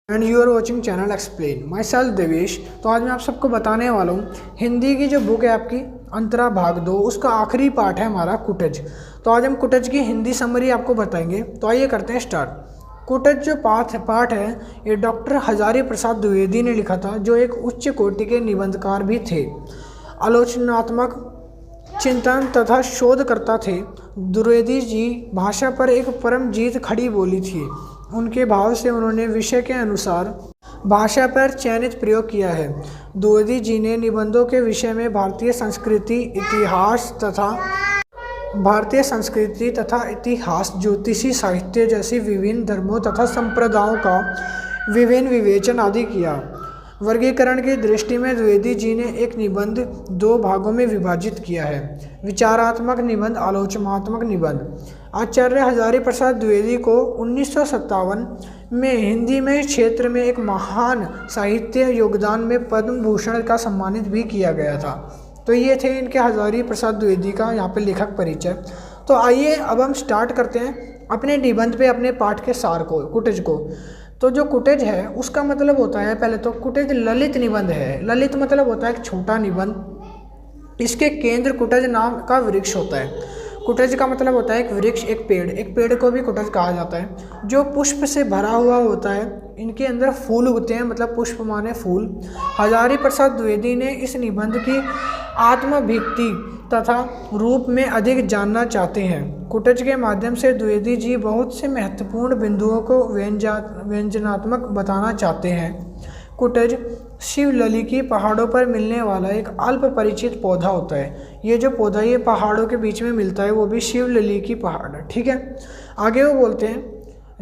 And you are watching channel explain myself Devesh. तो आज मैं आप सबको बताने वाला हूँ हिंदी की जो बुक है आपकी अंतरा भाग 2, उसका आखिरी पार्ट है हमारा कुटज। तो आज हम कुटज की हिंदी समरी आपको बताएंगे। तो आइए करते हैं स्टार्ट। कुटज जो पाठ है ये डॉक्टर हजारी प्रसाद द्विवेदी ने लिखा था, जो एक उच्च कोटि के निबंधकार भी थे, आलोचनात्मक चिंतन तथा शोधकर्ता थे। द्विवेदी जी भाषा पर एक परम जीत खड़ी बोली थी। उनके भाव से उन्होंने विषय के अनुसार भाषा पर चयनित प्रयोग किया है। द्विवेदी जी ने निबंधों के विषय में भारतीय संस्कृति तथा इतिहास, ज्योतिषी, साहित्य जैसी विभिन्न धर्मों तथा संप्रदायों का विभिन्न विवेचन आदि किया। वर्गीकरण की दृष्टि में द्विवेदी जी ने एक निबंध 2 भागों में विभाजित किया है: विचारात्मक निबंध, आलोचनात्मक निबंध। आचार्य हजारी प्रसाद द्विवेदी को 1957 में हिंदी में क्षेत्र में एक महान साहित्य योगदान में पद्म भूषण का सम्मानित भी किया गया था। तो ये थे इनके हजारी प्रसाद द्विवेदी का यहाँ पे लेखक परिचय। तो आइए अब हम स्टार्ट करते हैं अपने निबंध पे, अपने पाठ के सार को, कुटज को। तो जो कुटज है उसका मतलब होता है, पहले तो कुटज ललित निबंध है। ललित मतलब होता है एक छोटा निबंध। इसके केंद्र कुटज नाम का वृक्ष होता है। कुटज का मतलब होता है एक वृक्ष, एक पेड़ को भी कुटज कहा जाता है, जो पुष्प से भरा हुआ होता है। इनके अंदर फूल उगते हैं, मतलब पुष्प माने फूल। हजारी प्रसाद द्विवेदी ने इस निबंध की आत्मभिव्यक्ति तथा रूप में अधिक जानना चाहते हैं। कुटज के माध्यम से द्विवेदी जी बहुत से महत्वपूर्ण बिंदुओं को व्यंजनात्मक बताना चाहते हैं। कुटज शिवलली की पहाड़ों पर मिलने वाला एक अल्प परिचित पौधा होता है। ये जो पौधा ये पहाड़ों के बीच में मिलता है, वो भी शिवलली की पहाड़ है। ठीक है, आगे वो बोलते हैं,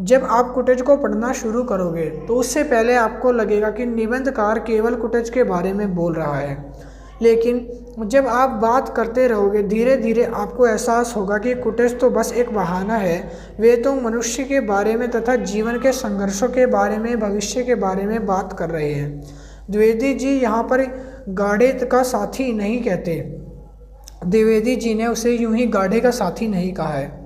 जब आप कुटज को पढ़ना शुरू करोगे तो उससे पहले आपको लगेगा कि निबंधकार केवल कुटज के बारे में बोल रहा है, लेकिन जब आप बात करते रहोगे धीरे धीरे आपको एहसास होगा कि कुटज तो बस एक बहाना है। वे तो मनुष्य के बारे में तथा जीवन के संघर्षों के बारे में, भविष्य के बारे में बात कर रहे हैं। द्विवेदी जी यहाँ पर गाढ़े का साथी नहीं कहते। द्विवेदी जी ने उसे यूं ही गाढ़े का साथी नहीं कहा है।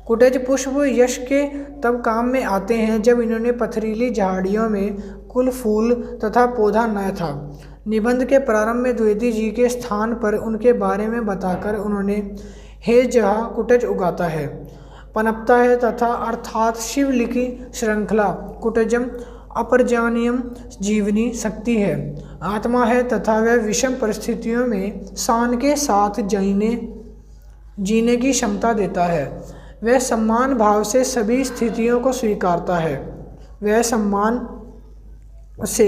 कुटज पुष्प यश के तब काम में आते हैं जब इन्होंने पथरीली झाड़ियों में कुल फूल तथा पौधा न था। निबंध के प्रारंभ में द्विवेदी जी के स्थान पर उनके बारे में बताकर उन्होंने हे जहाँ कुटज उगाता है, पनपता है तथा अर्थात शिवलिखी श्रृंखला कुटजम अपरजानियम जीवनी शक्ति है, आत्मा है तथा वह विषम परिस्थितियों में शान के साथ जीने की क्षमता देता है। वह सम्मान भाव से सभी स्थितियों को स्वीकारता है। वह सम्मान से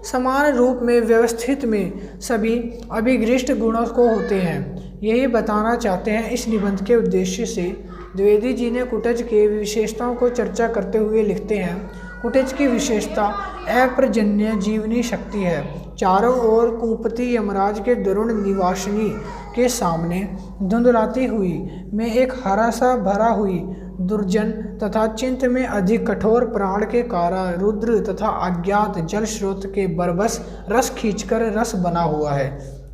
समान रूप में व्यवस्थित में सभी अभिगृष्ट गुणों को होते हैं। यही बताना चाहते हैं इस निबंध के उद्देश्य से। द्विवेदी जी ने कुटज के विशेषताओं को चर्चा करते हुए लिखते हैं, कुटज की विशेषता अप्रजन्य जीवनी शक्ति है। चारों ओर कुपति यमराज के दरुण निवासिनी के सामने धुंधलाती हुई में एक हरा सा भरा हुई दुर्जन तथा चिंत में अधिक कठोर प्राण के कारा रुद्र तथा अज्ञात जल स्रोत के बरबस रस खींचकर रस बना हुआ है,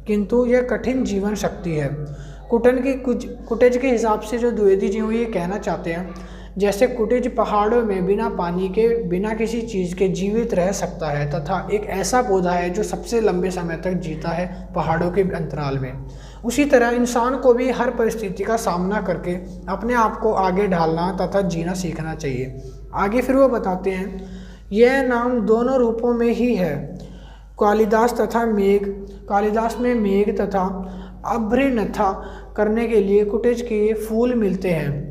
किंतु यह कठिन जीवन शक्ति है। कुटज के हिसाब से जो द्विवेदी जी ये कहना चाहते हैं, जैसे कुटज पहाड़ों में बिना पानी के, बिना किसी चीज़ के जीवित रह सकता है तथा एक ऐसा पौधा है जो सबसे लंबे समय तक जीता है पहाड़ों के अंतराल में, उसी तरह इंसान को भी हर परिस्थिति का सामना करके अपने आप को आगे ढालना तथा जीना सीखना चाहिए। आगे फिर वो बताते हैं, यह नाम दोनों रूपों में ही है, कालिदास तथा मेघ। कालिदास में मेघ तथा अभ्रनथा करने के लिए कुटज के फूल मिलते हैं।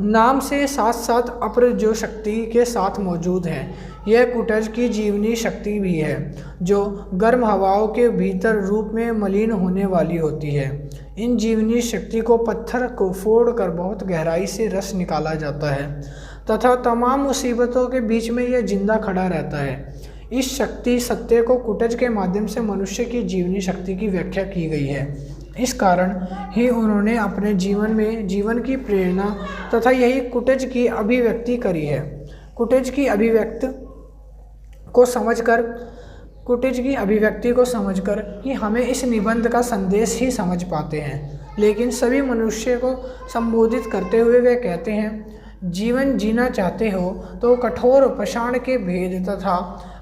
नाम से साथ साथ अपर जो शक्ति के साथ मौजूद हैं। यह कुटज की जीवनी शक्ति भी है, जो गर्म हवाओं के भीतर रूप में मलिन होने वाली होती है। इन जीवनी शक्ति को पत्थर को फोड़कर बहुत गहराई से रस निकाला जाता है तथा तमाम मुसीबतों के बीच में यह जिंदा खड़ा रहता है। इस शक्ति सत्य को कुटज के माध्यम से मनुष्य की जीवनी शक्ति की व्याख्या की गई है। इस कारण ही उन्होंने अपने जीवन में जीवन की प्रेरणा तथा यही कुटज की अभिव्यक्ति करी है। कुटज की अभिव्यक्ति को समझकर ही हमें इस निबंध का संदेश ही समझ पाते हैं। लेकिन सभी मनुष्य को संबोधित करते हुए वे कहते हैं, जीवन जीना चाहते हो तो कठोर पाषाण के भेद तथा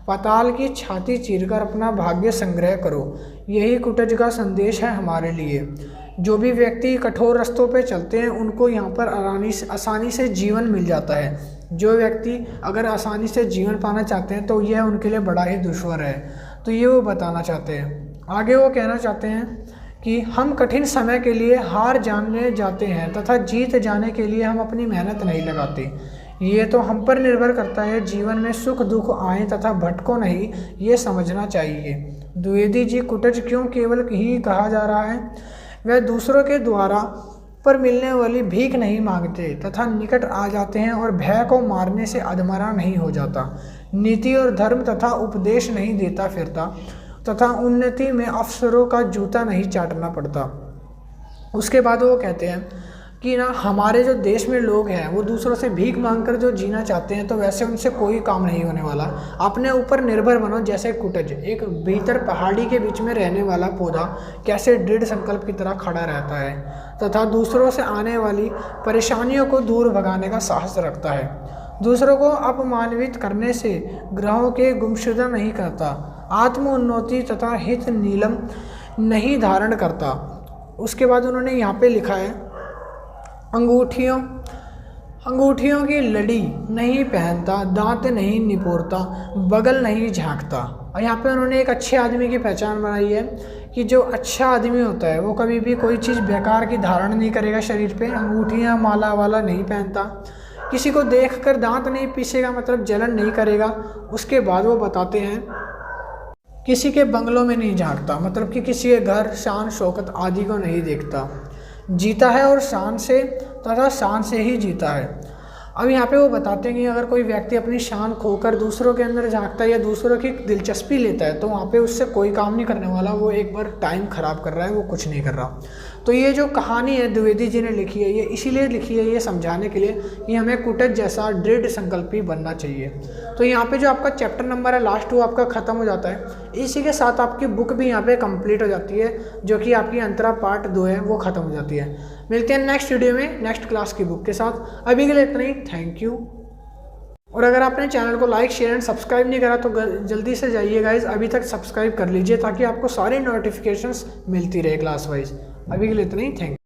पाताल की छाती चीरकर अपना भाग्य संग्रह करो। यही कुटज का संदेश है हमारे लिए। जो भी व्यक्ति कठोर रास्तों पे चलते हैं उनको यहाँ पर आसानी से जीवन मिल जाता है। जो व्यक्ति अगर आसानी से जीवन पाना चाहते हैं तो यह उनके लिए बड़ा ही दुश्वार है। तो ये वो बताना चाहते हैं। आगे वो कहना चाहते हैं कि हम कठिन समय के लिए हार जाने जाते हैं तथा जीत जाने के लिए हम अपनी मेहनत नहीं लगाते। ये तो हम पर निर्भर करता है। जीवन में सुख दुख आए तथा भटको नहीं, ये समझना चाहिए। द्विवेदी जी कुटज क्यों केवल ही कहा जा रहा है? वह दूसरों के द्वारा पर मिलने वाली भीख नहीं मांगते तथा निकट आ जाते हैं और भय को मारने से अधमरा नहीं हो जाता। नीति और धर्म तथा उपदेश नहीं देता फिरता तथा उन्नति में अफसरों का जूता नहीं चाटना पड़ता। उसके बाद वो कहते हैं कि ना हमारे जो देश में लोग हैं वो दूसरों से भीख मांगकर जो जीना चाहते हैं तो वैसे उनसे कोई काम नहीं होने वाला। अपने ऊपर निर्भर बनो। जैसे कुटज एक भीतर पहाड़ी के बीच में रहने वाला पौधा कैसे दृढ़ संकल्प की तरह खड़ा रहता है तथा दूसरों से आने वाली परेशानियों को दूर भगाने का साहस रखता है। दूसरों को अपमानित करने से ग्रहों के गुमशुदा नहीं करता। आत्मोन्नति तथा हित नीलम नहीं धारण करता। उसके बाद उन्होंने यहाँ पे लिखा है अंगूठियों की लड़ी नहीं पहनता, दांत नहीं निपोरता, बगल नहीं झांकता। और यहाँ पे उन्होंने एक अच्छे आदमी की पहचान बनाई है कि जो अच्छा आदमी होता है वो कभी भी कोई चीज़ बेकार की धारण नहीं करेगा शरीर पे। अंगूठियाँ माला वाला नहीं पहनता, किसी को देखकर दांत नहीं पीसेगा, मतलब जलन नहीं करेगा। उसके बाद वो बताते हैं किसी के बंगलों में नहीं झांकता, मतलब कि किसी के घर शान शौकत आदि को नहीं देखता। जीता है और शान से तथा शान से ही जीता है। अब यहाँ पे वो बताते हैं कि अगर कोई व्यक्ति अपनी शान खोकर दूसरों के अंदर झांकता है या दूसरों की दिलचस्पी लेता है तो वहाँ पे उससे कोई काम नहीं करने वाला। वो एक बार टाइम ख़राब कर रहा है, वो कुछ नहीं कर रहा। तो ये जो कहानी है द्विवेदी जी ने लिखी है, ये इसीलिए लिखी है ये समझाने के लिए कि हमें कुटज जैसा दृढ़ संकल्पी बनना चाहिए। तो यहाँ पे जो आपका चैप्टर नंबर है लास्ट वो आपका ख़त्म हो जाता है। इसी के साथ आपकी बुक भी यहाँ पे कंप्लीट हो जाती है, जो कि आपकी अंतरा पार्ट 2 है वो ख़त्म हो जाती है। मिलते हैं नेक्स्ट वीडियो में नेक्स्ट क्लास की बुक के साथ। अभी के लिए इतना ही, थैंक यू। और अगर आपने चैनल को लाइक शेयर एंड सब्सक्राइब नहीं करा तो जल्दी से जाइए गाइज, अभी तक सब्सक्राइब कर लीजिए ताकि आपको सारी नोटिफिकेशंस मिलती रहे क्लास वाइज। अभी के लिए इतना ही, थैंक यू।